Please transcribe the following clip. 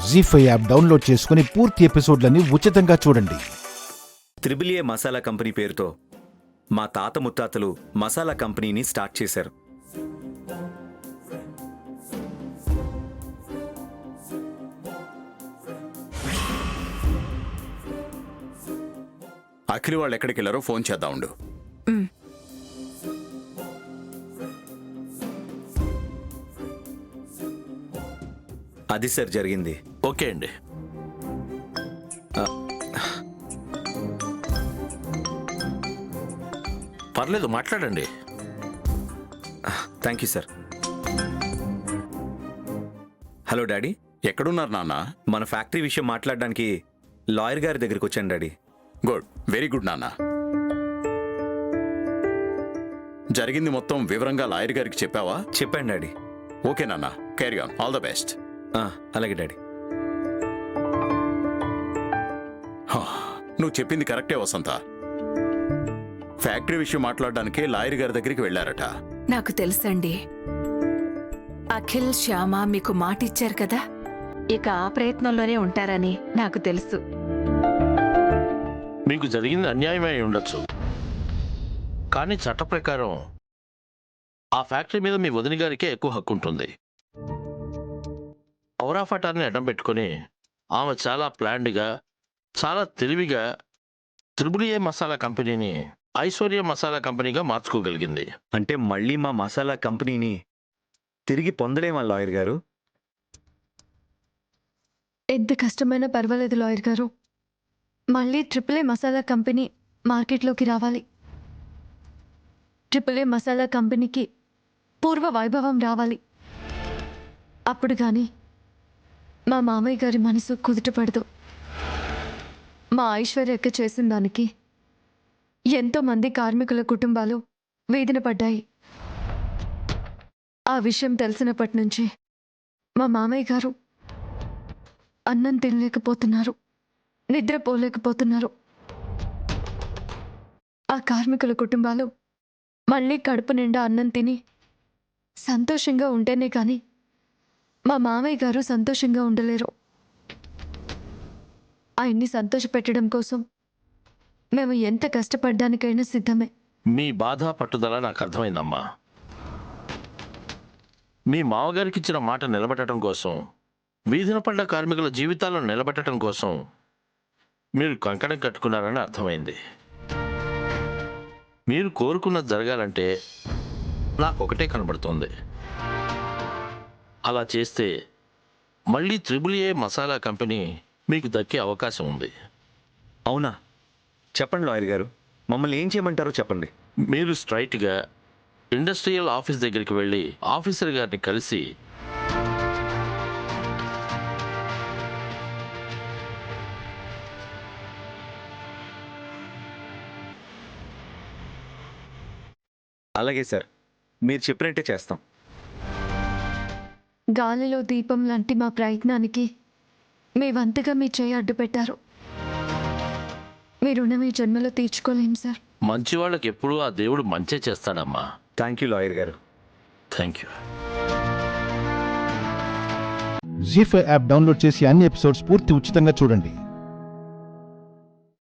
జీ5 app download చేసుకుని పూర్తి ఎపిసోడ్లని ఉచితంగా చూడండి. త్రిబుల్ ఏ మసాలా కంపెనీ పేరుతో మా తాత ముత్తాతలు మసాలా కంపెనీని స్టార్ట్ చేశారు. అఖిల్ వాళ్ళు ఎక్కడికి వెళ్ళారో ఫోన్ చేద్దాం ఉండు. అది సార్ జరిగింది. ఓకే అండి. పర్లేదు, మాట్లాడండి. Thank you sir. Hello daddy, ఎక్కడున్నారు నాన్న? మన ఫ్యాక్టరీ విషయం మాట్లాడడానికి లాయర్ గారి దగ్గరికి వచ్చాను డాడీ. గుడ్, వెరీ గుడ్ నాన్న. జరిగింది మొత్తం వివరంగా లాయర్ గారికి చెప్పావా? చెప్పాను డాడీ. ఓకే నాన్న, carry on, all the best. అలాగే డాడీ. నువ్వు చెప్పింది కరెక్టే వసంత. ఫ్యాక్టరీ విషయం మాట్లాడడానికి లాయర్ గారి దగ్గరికి వెళ్ళారట. నాకు తెలుసండి. అఖిల్, శ్యామ మీకు మాట ఇచ్చారు కదా, ఇక ఆ ప్రయత్నంలోనే ఉంటారని నాకు తెలుసు. మీకు జరిగింది అన్యాయమై ఉండొచ్చు, కానీ చట్ట ప్రకారం ఆ ఫ్యాక్టరీ మీద మీ వదిన గారికే ఎక్కువ హక్కు ఉంటుంది. ఔరాఫటాన్ని అడ్డం పెట్టుకుని ఆమె చాలా ప్లాన్డ్గా, చాలా తెలివిగా త్రిబుల్ ఏ మసాలా కంపెనీని ఐశ్వర్య మసాలా కంపెనీగా మార్చుకోగలిగింది. అంటే మళ్ళీ మా మసాలా కంపెనీని తిరిగి పొందలేమా లాయర్ గారు? ఎంత కష్టమైనా పర్వాలేదు లాయర్ గారు, మళ్ళీ ట్రిపుల్ ఏ మసాలా కంపెనీ మార్కెట్లోకి రావాలి. ట్రిపుల్ ఏ మసాలా కంపెనీకి పూర్వ వైభవం రావాలి. అప్పుడు కానీ మా మామయ్య గారి మనసు కుదుటపడదు. మా ఐశ్వర్యక్క చేసిన దానికి ఎంతోమంది కార్మికుల కుటుంబాలు వేదన పడ్డాయి. ఆ విషయం తెలిసినప్పటి నుంచి మా మామయ్య గారు అన్నం తినలేకపోతున్నారు, నిద్రపోలేకపోతున్నారు. ఆ కార్మికుల కుటుంబాలు మళ్ళీ కడుపు నిండా అన్నం తిని సంతోషంగా ఉంటేనే కానీ మా మామయ్య గారు సంతోషంగా ఉండలేరు. ఆయన్ని సంతోషపెట్టడం కోసం మేము ఎంత కష్టపడ్డానికైనా సిద్ధమే. మీ బాధ పట్టుదల నాకు అర్థమైందమ్మా. మీ మామగారికి ఇచ్చిన మాట నిలబెట్టడం కోసం, వీధిన పడ్డ కార్మికుల జీవితాలను నిలబెట్టడం కోసం మీరు కంకణం కట్టుకున్నారని అర్థమైంది. మీరు కోరుకున్నది జరగాలంటే నాకు ఒకటే కనబడుతోంది. అలా చేస్తే మళ్ళీ త్రిబుల్ ఏ మసాలా కంపెనీ మీకు దక్కే అవకాశం ఉంది. అవునా? చెప్పండి లాయర్ గారు, మమ్మల్ని ఏం చేయమంటారో చెప్పండి. మీరు స్ట్రైట్గా ఇండస్ట్రియల్ ఆఫీస్ దగ్గరికి వెళ్ళి ఆఫీసర్ గారిని కలిసి అలాగే సార్, మీరు చెప్పినట్టే చేస్తాం. గాలిలో దీపం లాంటి మా ప్రయత్నానికి మేవంతగా మీ చేయి అడ్డు పెట్టారు. మీ రుణం ఈ జన్మలో తీర్చుకోలేం సార్. మంచి వాళ్ళకి ఎప్పుడూ ఆ దేవుడు మంచే చేస్తాడమ్మా. థ్యాంక్ యూ లాయర్ గారు. Thank you. Zee five app download చేసి అన్ని ఎపిసోడ్స్ పూర్తి ఉచితంగా చూడండి.